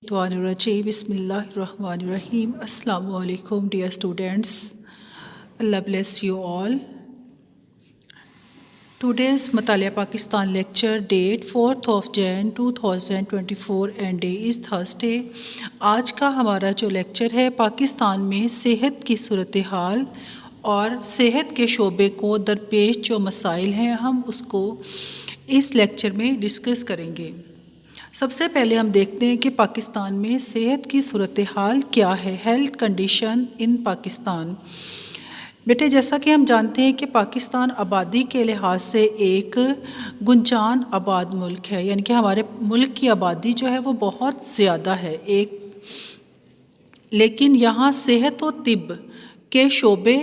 Bismillahirrahmanirrahim. Assalamu alaikum, dear students. Allah bless you all. Today's Mutaliya Pakistan lecture date 4th of Jan 2024 and day is Thursday. آج کا ہمارا جو lecture ہے پاکستان میں صحت کی صورتحال اور صحت کے شعبے کو درپیش جو مسائل ہیں ہم اس کو اس لیکچر میں ڈسکس کریں گے۔ سب سے پہلے ہم دیکھتے ہیں کہ پاکستان میں صحت کی صورتحال کیا ہے، ہیلتھ کنڈیشن ان پاکستان۔ بیٹے جیسا کہ ہم جانتے ہیں کہ پاکستان آبادی کے لحاظ سے ایک گنجان آباد ملک ہے، یعنی کہ ہمارے ملک کی آبادی جو ہے وہ بہت زیادہ ہے لیکن یہاں صحت و طب کے شعبے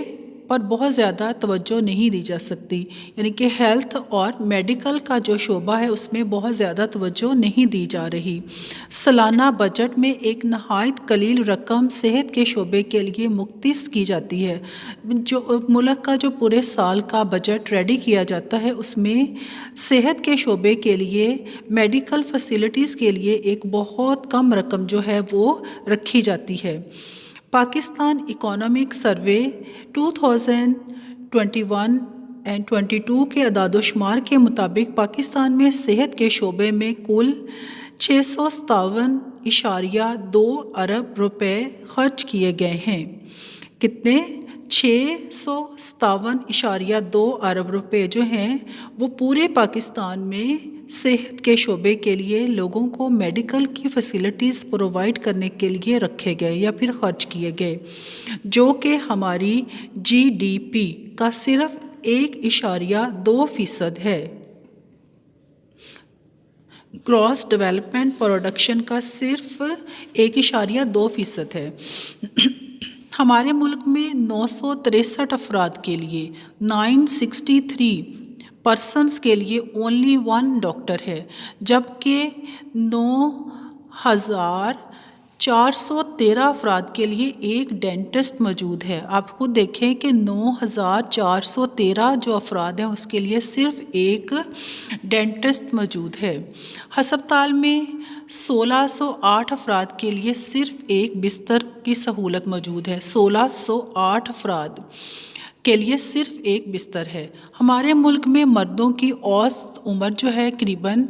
پر بہت زیادہ توجہ نہیں دی جا سکتی، یعنی کہ ہیلتھ اور میڈیکل کا جو شعبہ ہے اس میں بہت زیادہ توجہ نہیں دی جا رہی۔ سالانہ بجٹ میں ایک نہایت قلیل رقم صحت کے شعبے کے لیے مختص کی جاتی ہے۔ جو ملک کا جو پورے سال کا بجٹ ریڈی کیا جاتا ہے اس میں صحت کے شعبے کے لیے میڈیکل فیسلٹیز کے لیے ایک بہت کم رقم جو ہے وہ رکھی جاتی ہے۔ پاکستان اکنامک سروے 2021 اینڈ 22 کے اعداد و شمار کے مطابق پاکستان میں صحت کے شعبے میں کل 657.2 ارب روپے خرچ کیے گئے ہیں۔ کتنے؟ 657.2 ارب روپے جو ہیں وہ پورے پاکستان میں صحت کے شعبے کے لیے لوگوں کو میڈیکل کی فیسلٹیز پرووائڈ کرنے کے لیے رکھے گئے یا پھر خرچ کیے گئے، جو کہ ہماری GDP کا صرف 1.2% ہے۔ گراس ڈیولپمنٹ پروڈکشن کا صرف 1.2% ہے۔ ہمارے ملک میں 963 افراد کے لیے 963 پرسنس کے لیے اونلی 1 ڈاکٹر ہے، جبکہ 9,413 افراد کے لیے ایک ڈینٹسٹ موجود ہے۔ آپ خود دیکھیں کہ 9,413 جو افراد ہیں اس کے لیے صرف ایک ڈینٹسٹ موجود ہے۔ ہسپتال میں 1,608 افراد کے لیے صرف ایک بستر کی سہولت موجود ہے۔ 1,608 افراد کے لیے صرف ایک بستر ہے۔ ہمارے ملک میں مردوں کی اوسط عمر جو ہے قریباً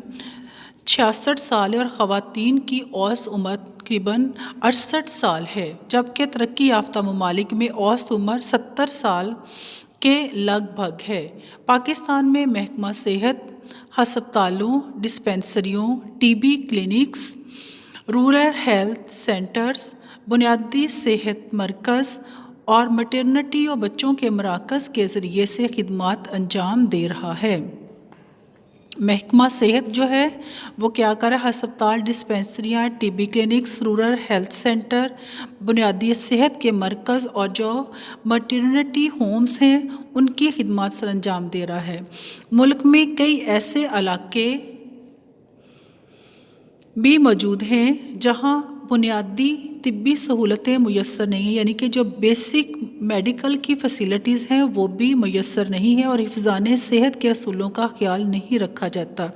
66 سال ہے اور خواتین کی اوسط عمر تقریباً 68 سال ہے، جبکہ ترقی یافتہ ممالک میں اوسط عمر 70 سال کے لگ بھگ ہے۔ پاکستان میں محکمہ صحت، ہسپتالوں، ڈسپنسریوں، TB clinics, rural health centres, بنیادی صحت مرکز اور میٹرنٹی اور بچوں کے مراکز کے ذریعے سے خدمات انجام دے رہا ہے۔ محکمہ صحت جو ہے وہ کیا کر رہا ہے؟ ہسپتال، ڈسپنسریاں، TB clinics, rural health centre, بنیادی صحت کے مرکز اور جو میٹرنٹی ہومز ہیں ان کی خدمات سر انجام دے رہا ہے۔ ملک میں کئی ایسے علاقے بھی موجود ہیں جہاں بنیادی طبی سہولتیں میسر نہیں ہیں، یعنی کہ جو بیسک میڈیکل کی فیسلٹیز ہیں وہ بھی میسر نہیں ہیں اور حفظان صحت کے اصولوں کا خیال نہیں رکھا جاتا،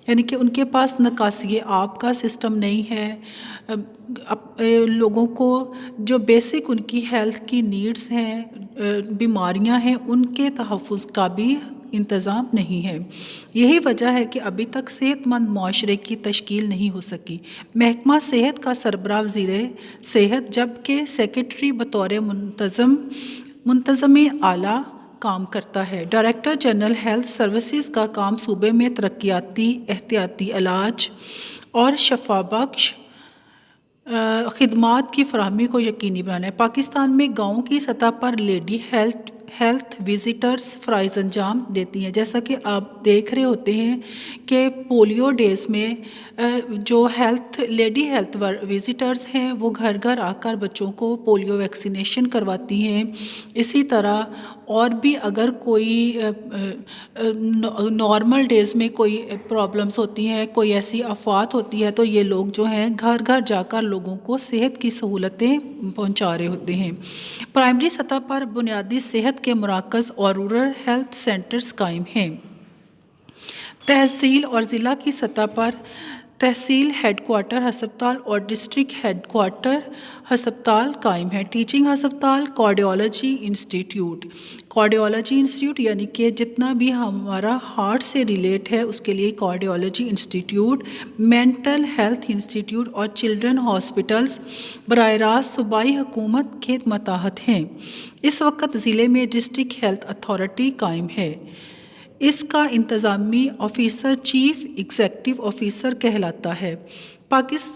یعنی کہ ان کے پاس نکاسی آب کا سسٹم نہیں ہے۔ لوگوں کو جو بیسک ان کی ہیلتھ کی نیڈز ہیں، بیماریاں ہیں، ان کے تحفظ کا بھی انتظام نہیں ہے۔ یہی وجہ ہے کہ ابھی تک صحت مند معاشرے کی تشکیل نہیں ہو سکی۔ محکمہ صحت کا سربراہ وزیر صحت جبکہ سیکریٹری بطور منتظم اعلیٰ کام کرتا ہے۔ ڈائریکٹر جنرل ہیلتھ سروسز کا کام صوبے میں ترقیاتی، احتیاطی علاج اور شفا بخش خدمات کی فراہمی کو یقینی بنانا ہے۔ پاکستان میں گاؤں کی سطح پر لیڈی ہیلتھ وزٹرز فرائض انجام دیتی ہیں۔ جیسا کہ آپ دیکھ رہے ہوتے ہیں کہ پولیو ڈیز میں جو لیڈی ہیلتھ وزٹرز ہیں وہ گھر گھر آ کر بچوں کو پولیو ویکسینیشن کرواتی ہیں۔ اسی طرح اور بھی اگر کوئی نارمل ڈیز میں کوئی پرابلمس ہوتی ہیں، کوئی ایسی آفات ہوتی ہے تو یہ لوگ جو ہیں گھر گھر جا کر لوگوں کو صحت کی سہولتیں پہنچا رہے ہوتے ہیں۔ پرائمری سطح پر بنیادی صحت کے مراکز اور رورل ہیلتھ سینٹرز قائم ہیں۔ تحصیل اور ضلع کی سطح پر تحصیل ہیڈ کوارٹر ہسپتال اور ڈسٹرکٹ ہیڈ کوارٹر ہسپتال قائم ہے۔ ٹیچنگ ہسپتال کارڈیالوجی انسٹیٹیوٹ، کارڈیالوجی انسٹیٹیوٹ یعنی کہ جتنا بھی ہمارا ہارٹ سے ریلیٹ ہے اس کے لیے cardiology institute, mental health institute اور چلڈرن ہاسپٹلز براہ راست صوبائی حکومت کے ماتحت ہیں۔ اس وقت ضلع میں ڈسٹرکٹ ہیلتھ اتھارٹی قائم ہے۔ اس کا انتظامی آفیسر چیف ایگزیکٹو آفیسر کہلاتا ہے۔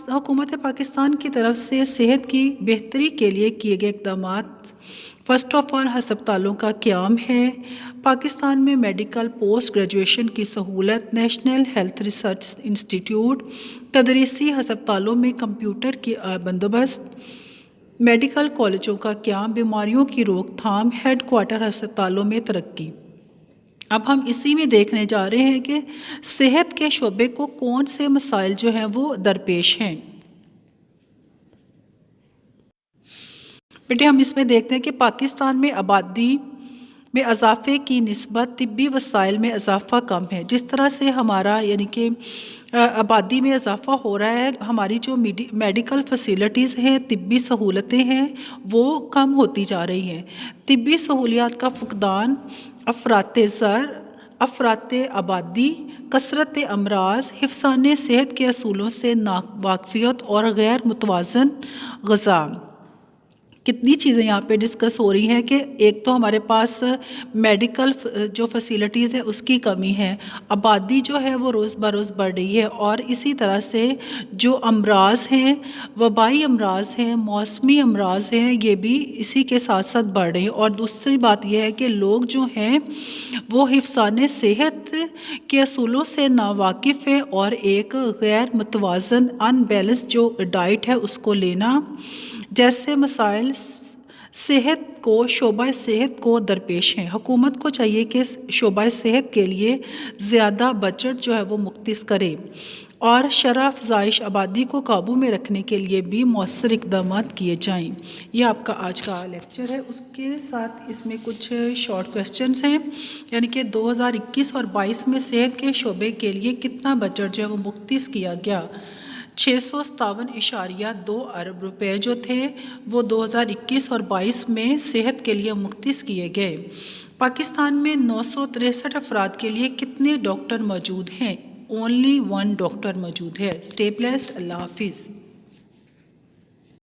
حکومت پاکستان کی طرف سے صحت کی بہتری کے لیے کیے گئے اقدامات، فرسٹ آف آل ہسپتالوں کا قیام ہے۔ پاکستان میں میڈیکل پوسٹ گریجویشن کی سہولت، نیشنل ہیلتھ ریسرچ انسٹیٹیوٹ، تدریسی ہسپتالوں میں کمپیوٹر کی بندوبست، میڈیکل کالجوں کا قیام، بیماریوں کی روک تھام، ہیڈ کوارٹر ہسپتالوں میں ترقی۔ اب ہم اسی میں دیکھنے جا رہے ہیں کہ صحت کے شعبے کو کون سے مسائل جو ہیں وہ درپیش ہیں۔ بیٹے ہم اس میں دیکھتے ہیں کہ پاکستان میں آبادی میں اضافے کی نسبت طبی وسائل میں اضافہ کم ہے۔ جس طرح سے ہمارا یعنی کہ آبادی میں اضافہ ہو رہا ہے، ہماری جو میڈیکل فیسلٹیز ہیں، طبی سہولتیں ہیں، وہ کم ہوتی جا رہی ہیں۔ طبی سہولیات کا فقدان، افراط زر، افراط آبادی، کثرت امراض، حفظان صحت کے اصولوں سے ناواقفیت اور غیر متوازن غذا۔ کتنی چیزیں یہاں پہ ڈسکس ہو رہی ہیں کہ ایک تو ہمارے پاس میڈیکل جو فیسلٹیز ہے اس کی کمی ہے، آبادی جو ہے وہ روز بروز بڑھ رہی ہے، اور اسی طرح سے جو امراض ہیں، وبائی امراض ہیں، موسمی امراض ہیں، یہ بھی اسی کے ساتھ ساتھ بڑھ رہے ہیں۔ اور دوسری بات یہ ہے کہ لوگ جو ہیں وہ حفظان صحت کے اصولوں سے ناواقف ہیں، اور ایک غیر متوازن ان بیلنس جو ڈائٹ ہے اس کو لینا جیسے مسائل شعبہ صحت کو درپیش ہیں۔ حکومت کو چاہیے کہ شعبہ صحت کے لیے زیادہ بجٹ جو ہے وہ مختص کرے، اور شرح افزائش آبادی کو قابو میں رکھنے کے لیے بھی مؤثر اقدامات کیے جائیں۔ یہ آپ کا آج کا لیکچر ہے، اس کے ساتھ اس میں کچھ شارٹ کویسچنز ہیں، یعنی کہ 2021 اور 22 میں صحت کے شعبے کے لیے کتنا بجٹ جو ہے وہ مختص کیا گیا؟ 657.2 ارب روپے جو تھے وہ 2021 اور 22 میں صحت کے لیے مختص کیے گئے۔ پاکستان میں 963 افراد کے لیے کتنے ڈاکٹر موجود ہیں؟ اونلی 1 ڈاکٹر موجود ہے۔ اسٹے بلیسڈ، اللہ حافظ۔